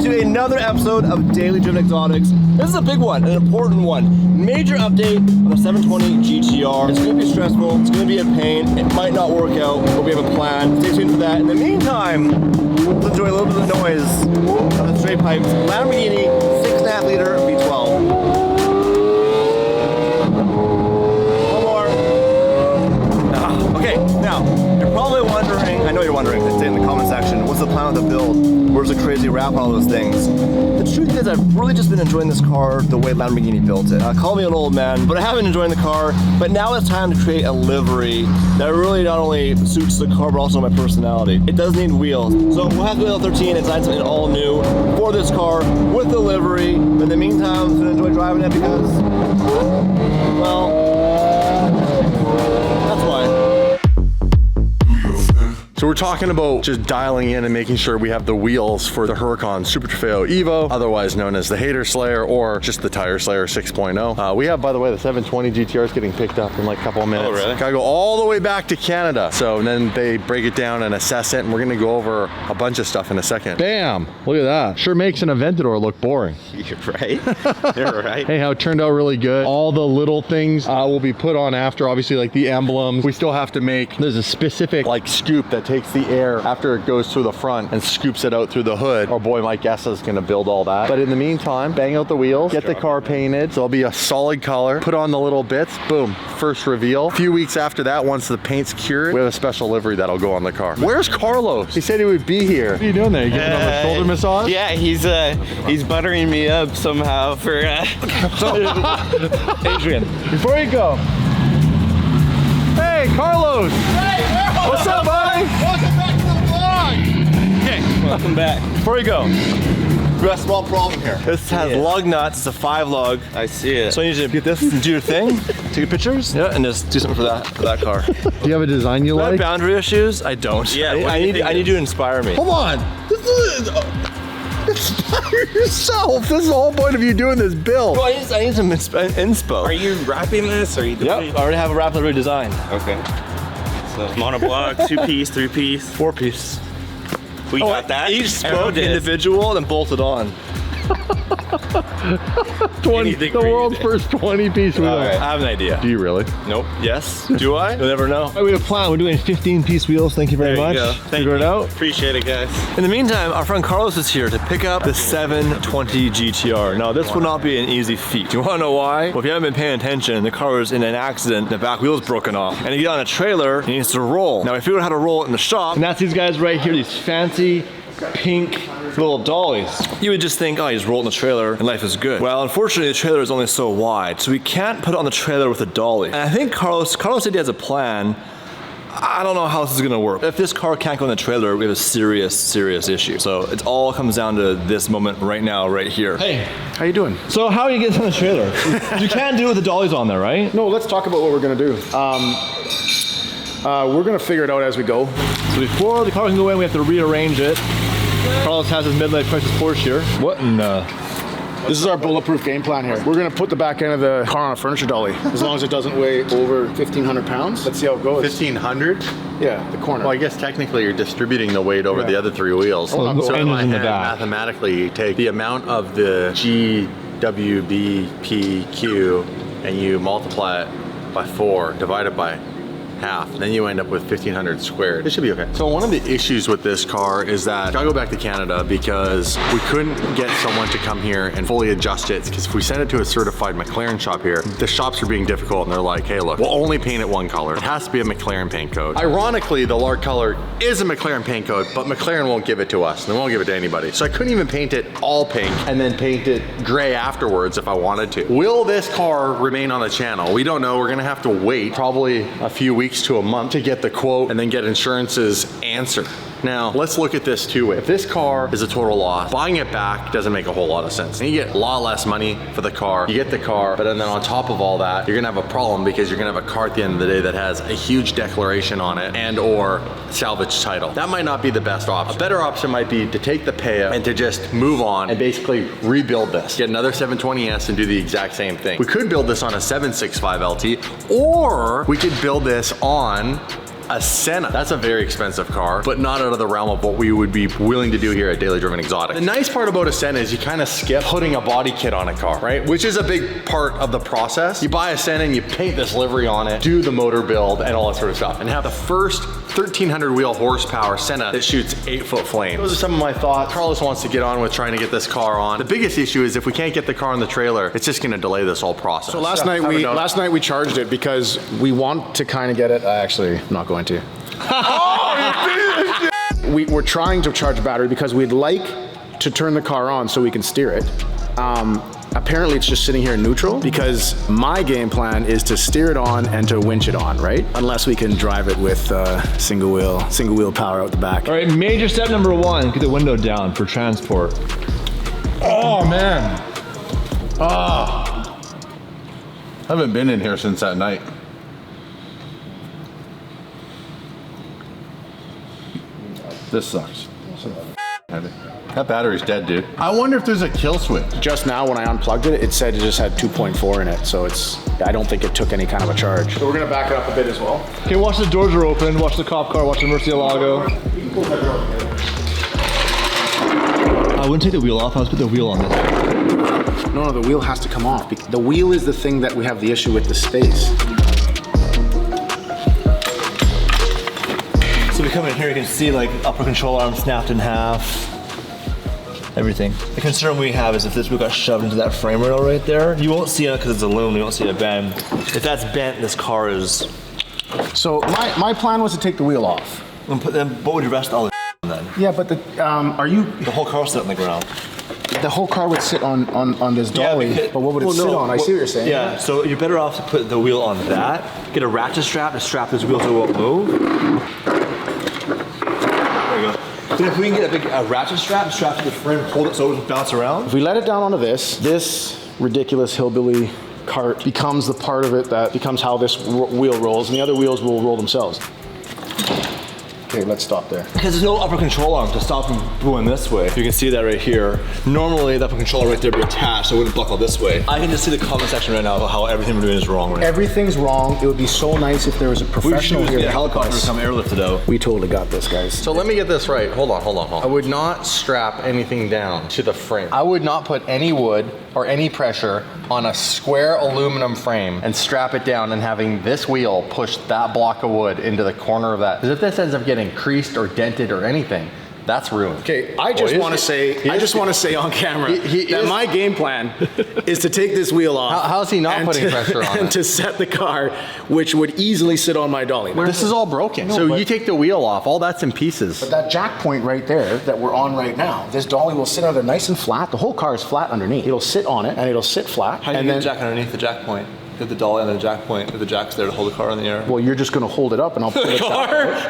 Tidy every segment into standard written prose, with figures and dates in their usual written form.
to another episode of Daily Driven Exotics. This is a big one, an important one. Major update on the 720 GTR. It's going to be stressful, it's going to be a pain, it might not work out, but we have a plan. Stay tuned for that. In the meantime, let's enjoy a little bit of the noise of the straight pipes Lamborghini 6.5 liter V12. Okay, now, you're probably wondering, I know you're wondering, stay in the comment section, what's the plan with the build? Where's the crazy wrap on all those things? The truth is, I've really just been enjoying this car the way Lamborghini built it. Call me an old man, but I have been enjoying the car, but now it's time to create a livery that really not only suits the car, but also my personality. It does need wheels. So we'll have the L13 and design something all new for this car with the livery. But in the meantime, I'm gonna enjoy driving it because, well, that's why. So we're talking about just dialing in and making sure we have the wheels for the Huracan Super Trofeo Evo, otherwise known as the Hater Slayer or just the Tire Slayer 6.0. We have, by the way, the 720 GTR is getting picked up in like a couple of minutes. Oh, really? Gotta go all the way back to Canada. So then they break it down and assess it, and we're gonna go over a bunch of stuff in a second. Bam! Look at that. Sure makes an Aventador look boring. You're right. You're right. Hey, how it turned out really good. All the little things will be put on after, obviously, like the emblems. We still have to make, there's a specific like scoop that takes the air after it goes through the front and scoops it out through the hood. Our boy Mike Essa's gonna build all that. But in the meantime, bang out the wheels, get the car painted, so it'll be a solid color, put on the little bits, boom, first reveal. A few weeks after that, once the paint's cured, we have a special livery that'll go on the car. Where's Carlos? He said he would be here. What are you doing there? You giving him a shoulder massage? Yeah, he's buttering me up somehow for Adrian, before you go. Hey, Carlos! Hey, what's up, buddy? Welcome back to the vlog! Okay, Welcome back. before you go, we got a small problem here. This has lug nuts, it's a 5 lug. I see it. So I need you to get this and do your thing, take pictures, and just do something for that car. Do you have a design you Do I have like? boundary issues? I don't. Yeah, I need you to inspire me. Hold on. Inspire yourself. This is the whole point of you doing this build. Well, I need some inspo. Are you wrapping this? Or are you doing Yep, I already have a wrap livery design. Okay. So monoblock, 2-piece, 3-piece. 4-piece. We got that. Each spoke individual and bolted on. 20, the world's first 20-piece wheel. Right, I have an idea. Do you really? Nope. Yes. Do I? You'll never know. We have a plan. We're doing 15-piece wheels. Thank you very much. There you go. Thank Figure it you. out. Appreciate it, guys. In the meantime, our friend Carlos is here to pick up the 720 GTR. Now, this will not be an easy feat. Do you want to know why? Well, if you haven't been paying attention, the car was in an accident. The back wheel's broken off. And to get on a trailer, it needs to roll. Now, I figured out how to roll it in the shop. And that's these guys right here, these fancy pink little dollies. You would just think, oh, you just roll it in the trailer and life is good. Well, unfortunately, the trailer is only so wide, so we can't put it on the trailer with a dolly. And I think Carlos said he has a plan. I don't know how this is gonna work. If this car can't go in the trailer, we have a serious issue. So it all comes down to this moment right now, right here. Hey, How you doing? so how are you getting on the trailer? You can't do it with the dollies on there, right? No, let's talk about what we're gonna do. We're gonna figure it out as we go. So before the car can go in, we have to rearrange it. Carlos has his midlife crisis Porsche here. What in the... This is our bulletproof game plan here. We're gonna put the back end of the car on a furniture dolly, as long as it doesn't weigh over 1,500 pounds. Let's see how it goes. 1,500? Yeah, the corner. Well, I guess technically you're distributing the weight over the other 3 wheels. Hold on, So in my engines in the head, back. mathematically, you take the amount of the GWBPQ and you multiply it by 4, divided by half, and then you end up with 1,500 squared. It should be okay. So one of the issues with this car is that I gotta go back to Canada because we couldn't get someone to come here and fully adjust it, because if we send it to a certified Mclaren shop here, the shops are being difficult and they're like, hey look, we'll only paint it one color. It has to be a Mclaren paint code. Ironically, the large color is a Mclaren paint code, but McLaren won't give it to us and they won't give it to anybody. So I couldn't even paint it all pink and then paint it gray afterwards if I wanted to. Will this car remain on the channel? We don't know. We're gonna have to wait probably a few weeks to a month to get the quote and then get insurance's answer. Now, let's look at this two ways. If this car is a total loss, buying it back doesn't make a whole lot of sense. And you get a lot less money for the car. You get the car, but then on top of all that, you're gonna have a problem because you're gonna have a car at the end of the day that has a huge declaration on it and or salvage title. That might not be the best option. A better option might be to take the payout and to just move on and basically rebuild this. Get another 720S and do the exact same thing. We could build this on a 765 LT, or we could build this on a Senna. That's a very expensive car, but not out of the realm of what we would be willing to do here at Daily Driven Exotic. The nice part about a Senna is you kind of skip putting a body kit on a car, right? Which is a big part of the process. You buy a Senna and you paint this livery on it, do the motor build and all that sort of stuff, and have the first 1,300 wheel horsepower Senna that shoots 8-foot flames. Those are some of my thoughts. Carlos wants to get on with trying to get this car on. The biggest issue is if we can't get the car on the trailer, it's just gonna delay this whole process. So last night we charged it because we want to kind of get it. Actually, I'm not going to. We're trying to charge a battery because we'd like to turn the car on so we can steer it. Apparently it's just sitting here in neutral because my game plan is to steer it on and to winch it on, right? Unless we can drive it with single wheel power out the back. All right, major step number 1, get the window down for transport. Oh man. I haven't been in here since that night. This sucks. That battery's dead, dude. I wonder if there's a kill switch. Just now when I unplugged it, it said it just had 2.4 in it, so I don't think it took any kind of a charge. So we're gonna back it up a bit as well. Okay, watch the doors are open, watch the cop car, watch the Murcielago. I wouldn't take the wheel off, I would put the wheel on this. No, the wheel has to come off. The wheel is the thing that we have the issue with the space. So we come in here, you can see like upper control arm snapped in half. Everything. The concern we have is if this wheel got shoved into that frame rail right there, you won't see it because it's aluminum, you won't see it bend. If that's bent, this car is... So my plan was to take the wheel off. And what would you rest all the then? Yeah, but the whole car sit on the ground. The whole car would sit on this dolly, but what would it sit on? I see what you're saying. Yeah, so you're better off to put the wheel on that, get a ratchet strap to strap this wheel so it won't move. There you go. Then if we can get a ratchet strap to the frame, hold it so it doesn't bounce around. If we let it down onto this ridiculous hillbilly cart becomes the part of it that becomes how this wheel rolls, and the other wheels will roll themselves. Okay, let's stop there. Because there's no upper control arm to stop them going this way. You can see that right here. Normally, the upper control arm right there would be attached, so it wouldn't buckle this way. I can just see the comment section right now about how everything we're doing is wrong right now. Everything's wrong. It would be so nice if there was a professional here. We should a helicopter to come airlift it out. We totally got this, guys. So let me get this right. Hold on. I would not strap anything down to the frame. I would not put any wood or any pressure on a square aluminum frame and strap it down and having this wheel push that block of wood into the corner of that. Because if this ends up getting creased or dented or anything, that's ruined. Okay, I just want to say on camera that my game plan is to take this wheel off. How's he not putting pressure on and it? to set the car, which would easily sit on my dolly. This is all broken. So you take the wheel off, all that's in pieces. But that jack point right there that we're on right now, this dolly will sit on there nice and flat. The whole car is flat underneath. It'll sit on it and it'll sit flat. How do you get the jack underneath the jack point? Hit the dolly and the jack point, if the jack's there to hold the car in the air. Well, you're just going to hold it up and I'll pull it down,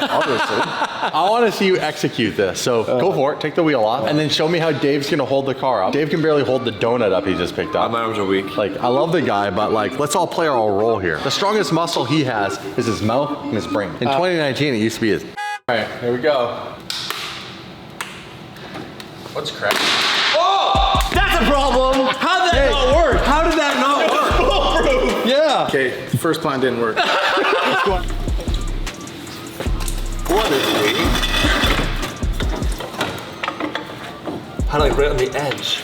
obviously. I want to see you execute this. So go for it, take the wheel off, and then show me how Dave's going to hold the car up. Dave can barely hold the donut up he just picked up. My arms are weak. Like, I love the guy, but like, let's all play our role here. The strongest muscle he has is his mouth and his brain. In 2019, it used to be his. All right, here we go. What's cracking? Oh! That's a problem! How did that not work? How did that not work? Yeah. Okay, first plan didn't work. Let's go on. What is it? How like right on the edge.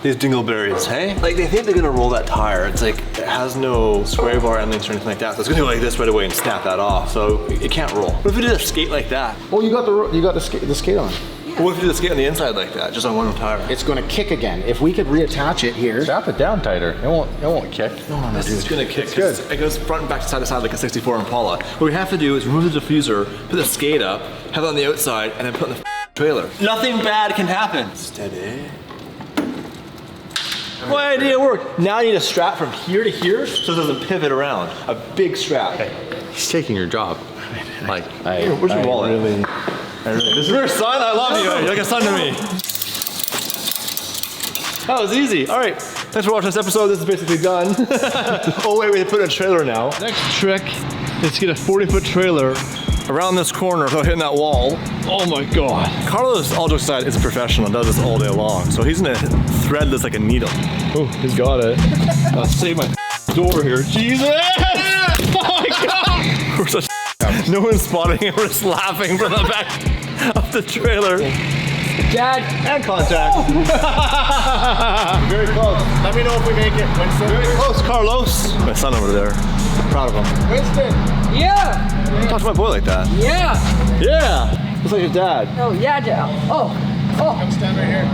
These dingleberries, hey? Like they think they're gonna roll that tire. It's like it has no sway bar endings or anything like that. So it's gonna go like this right away and snap that off. So it can't roll. What if we did a skate like that? Oh, you got the skate on. What if you did the skate on the inside like that, just on one tire? It's going to kick again. If we could reattach it here. Strap it down tighter. It won't kick. No, This is gonna kick. It's good. It goes front and back to side like a 64 Impala. What we have to do is remove the diffuser, put the skate up, have it on the outside, and then put it in the trailer. Nothing bad can happen. Steady. My idea worked. Now I need a strap from here to here so it doesn't pivot around. A big strap. He's taking your job. Like, where's your wallet? This is your son. I love you. You're like a son to me. That was easy. All right. Thanks for watching this episode. This is basically done. Oh wait, we put in a trailer now. Next trick is to get a 40-foot trailer around this corner without hitting that wall. Oh my God. Carlos, all jokes aside, is a professional, does this all day long. So he's gonna thread this like a needle. Oh, he's got it. I'll save my door here. Jesus! Oh my God! We're such No one's spotting it. We're just laughing from the back of the trailer. Dad. And contact. Very close. Let me know if we make it. Winston. Very close, Carlos. My son over there. Proud of him. Winston. Yeah. Don't talk to my boy like that. Yeah. Yeah. Looks like your dad. Oh, yeah, Dad. Oh. Come stand right here.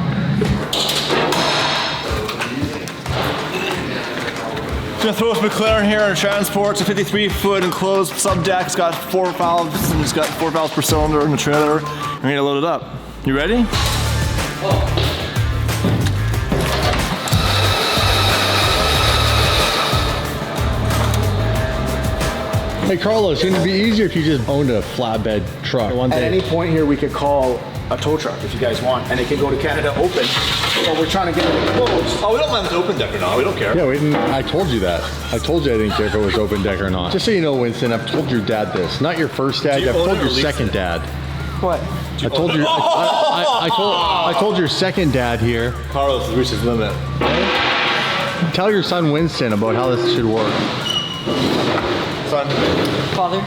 Gonna throw us Mclaren here on transport. It's a 53-foot enclosed sub deck. It's got 4 valves and it's got 4 valves per cylinder in the trailer. We're gonna load it up. You ready? Hey Carlos, it'd be easier if you just owned a flatbed truck. One At day. any point here, we could call a tow truck if you guys want, and it can go to Canada open. But we're trying to get it closed. Oh, we don't mind if it's open deck or not. We don't care. Yeah, we didn't. I told you that. I told you I didn't care if it was open deck or not. Just so you know, Winston, I've told your dad this. Not your first dad. Do you I've own told it or your lease second it? dad. What? I told you. I told your second dad here. Carlos has reached his limit. Tell your son Winston about how this should work. Son. Father.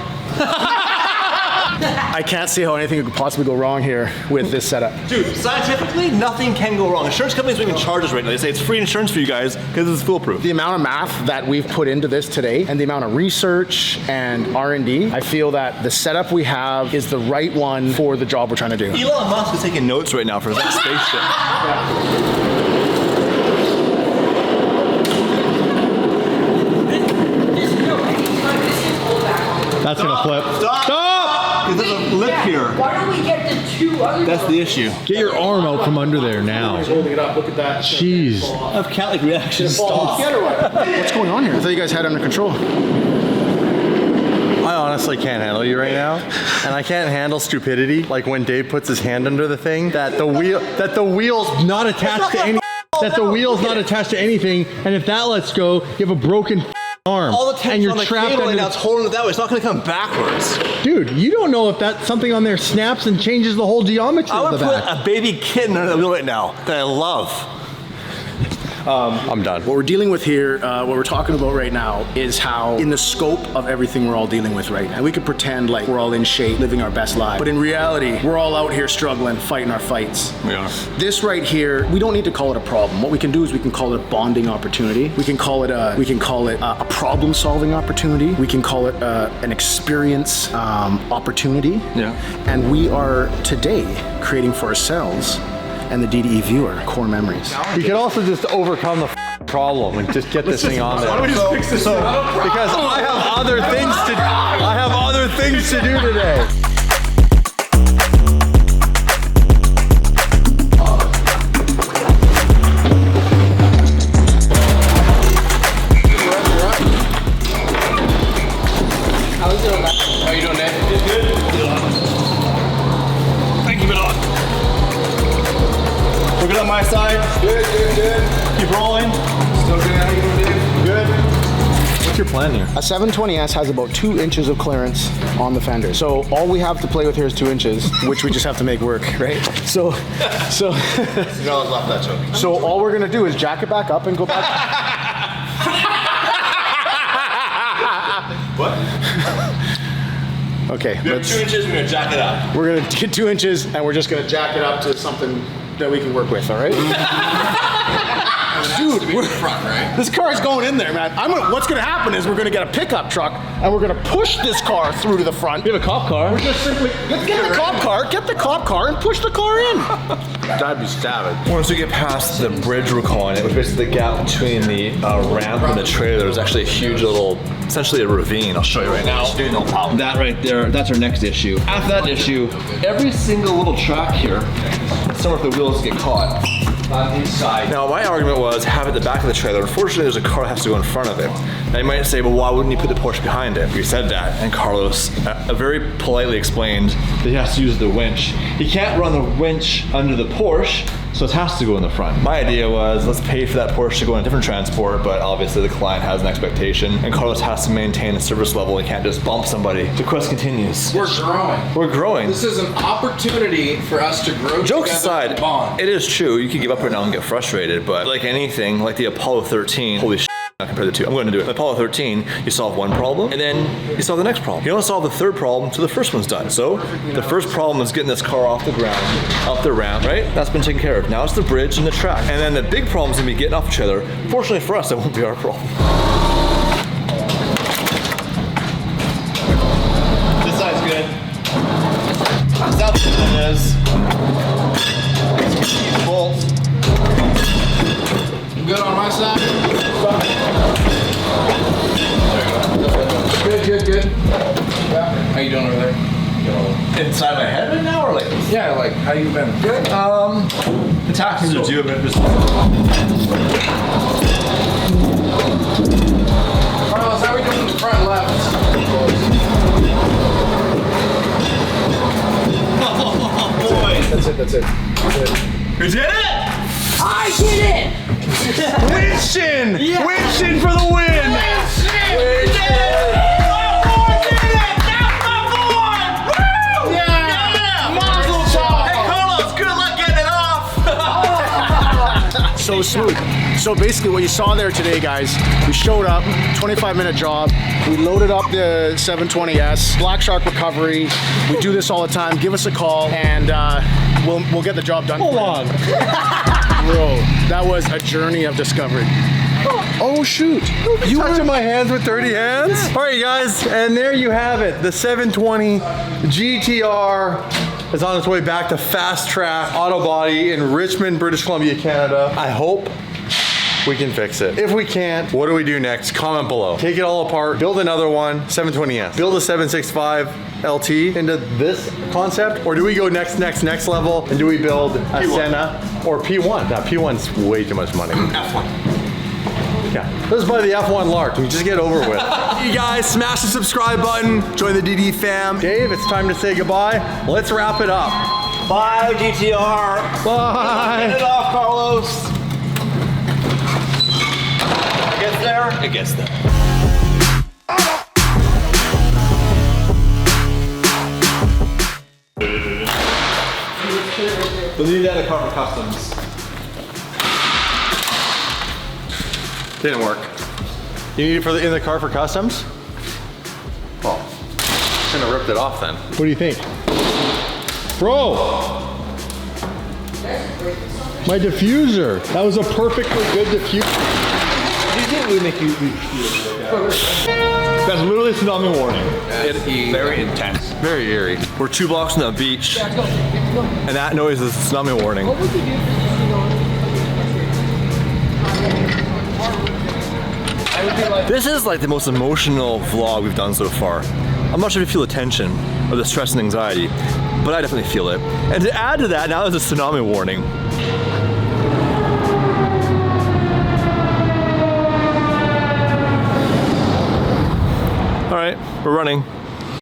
I can't see how anything could possibly go wrong here with this setup. Dude, scientifically, nothing can go wrong. Insurance companies making charges right now. They say it's free insurance for you guys because it's foolproof. The amount of math that we've put into this today and the amount of research and R&D, I feel that the setup we have is the right one for the job we're trying to do. Elon Musk is taking notes right now for his next spaceship. That's gonna flip. Stop! There's a lip here. Why don't we get the 2 other That's the issue. Get your arm out from under there now. Holding it up, look at that. Jeez. I have cat-like reactions. Stop. What's going on here? I thought you guys had it under control. I honestly can't handle you right now, and I can't handle stupidity. Like when Dave puts his hand under the thing, that the wheel's not attached to any. That the wheel's not attached to anything, and if that lets go, you have a broken arm, All the and tension you're on the trapped cable right under. now, it's holding it that way. It's not going to come backwards. Dude, you don't know if that something on there snaps and changes the whole geometry I of would the put back. a baby kitten under the wheel right now that I love. I'm done. What we're dealing with here, what we're talking about right now, is how in the scope of everything we're all dealing with right now, we could pretend like we're all in shape, living our best life, but in reality, we're all out here struggling, fighting our fights. We are. This right here, we don't need to call it a problem. What we can do is we can call it a bonding opportunity. We can call it a problem-solving opportunity. We can call it an experience opportunity. Yeah. And we are today creating for ourselves and the DDE viewer core memories. You could also just overcome the problem and just get this thing on there. Why don't we just fix this up? Because I have other things to do today. How is it on that? How you doing, Nick? Good. Thank you, Milan. We're good on my side. Good. Keep rolling. Still good. How you doing, Dave? Good. What's your plan here? A 720S has about 2 inches of clearance on the fender. So all we have to play with here is 2 inches, which we just have to make work, right? So all we're gonna do is jack it back up and go back. What? Okay, We have 2 inches, we're going to jack it up. we're gonna get 2 inches and we're just gonna jack it up to something that we can work with, all right? Dude, this car is going in there, man. What's gonna happen is we're gonna get a pickup truck and we're gonna push this car through to the front. You have a cop car? We're just simply, let's get the cop car and push the car in. That'd be savage. Once we get past the bridge we're calling it, which is basically the gap between the ramp and the trailer, there's actually a huge little, essentially a ravine. I'll show you right now. No problem. That right there, that's our next issue. After that issue, every single little track here, somewhere if the wheels get caught. On each side. Now, my argument was have it at the back of the trailer. Unfortunately, there's a car that has to go in front of it. Now, you might say, well, why wouldn't you put the Porsche behind it? We said that, and Carlos very politely explained that he has to use the winch. He can't run the winch under the Porsche, so it has to go in the front. My idea was, let's pay for that Porsche to go on a different transport, but obviously the client has an expectation, and Carlos has to maintain a service level. He can't just bump somebody. The quest continues. We're growing. We're growing. This is an opportunity for us to grow Jokes together aside, and bond. it is true. You can give up right now and get frustrated, but like anything, like the Apollo 13, holy shit, I'll compare the two. I'm going to do it. Apollo 13, you solve one problem, and then you solve the next problem. You don't solve the third problem till the first one's done. So the first problem is getting this car off the ground, up the ramp, right? That's been taken care of. Now it's the bridge and the track. And then the big problem is gonna be getting off the trailer. Fortunately for us, that won't be our problem. This side's good. South it is. Bolts. Good on my side? Good. Yeah. How you doing over there? Inside my head right now, or like? Yeah, like, how you been? Good. The taxis are due, but just. Carlos, how are we doing in the front left? That's it. We did it! I did it! Winston! Yeah. Winston for the win! So smooth. So basically what you saw there today, guys, we showed up, 25-minute job. We loaded up the 720S, Black Shark recovery. We do this all the time. Give us a call and we'll get the job done. Hold on. Bro, that was a journey of discovery. Oh shoot. You touching my hands with dirty hands? All right, guys, and there you have it. The 720 GTR is on its way back to Fast Track Auto Body in Richmond, British Columbia, Canada. I hope we can fix it. If we can't, what do we do next? Comment below. Take it all apart, build another one, 720S. Build a 765 LT into this concept, or do we go next level and do we build a Senna or P1? Now, P1's way too much money. F1. Yeah, let's buy the F1 Lark and just get over with. You guys, smash the subscribe button, join the DD fam. Dave, it's time to say goodbye. Let's wrap it up. Bye, GTR. Bye. Get it off, Carlos. It gets there? It gets there. We'll need that at Car for Customs. Didn't work. You need it for in the Car for Customs? Oh, shouldn't have ripped it off then. What do you think? Bro! My diffuser. That was a perfectly good diffuser. That's literally a tsunami warning. Very intense. Very eerie. We're 2 blocks from the beach, and that noise is a tsunami warning. What would you do if This is like the most emotional vlog we've done so far. I'm not sure if you feel the tension or the stress and anxiety, but I definitely feel it. And to add to that, now there's a tsunami warning. All right, we're running.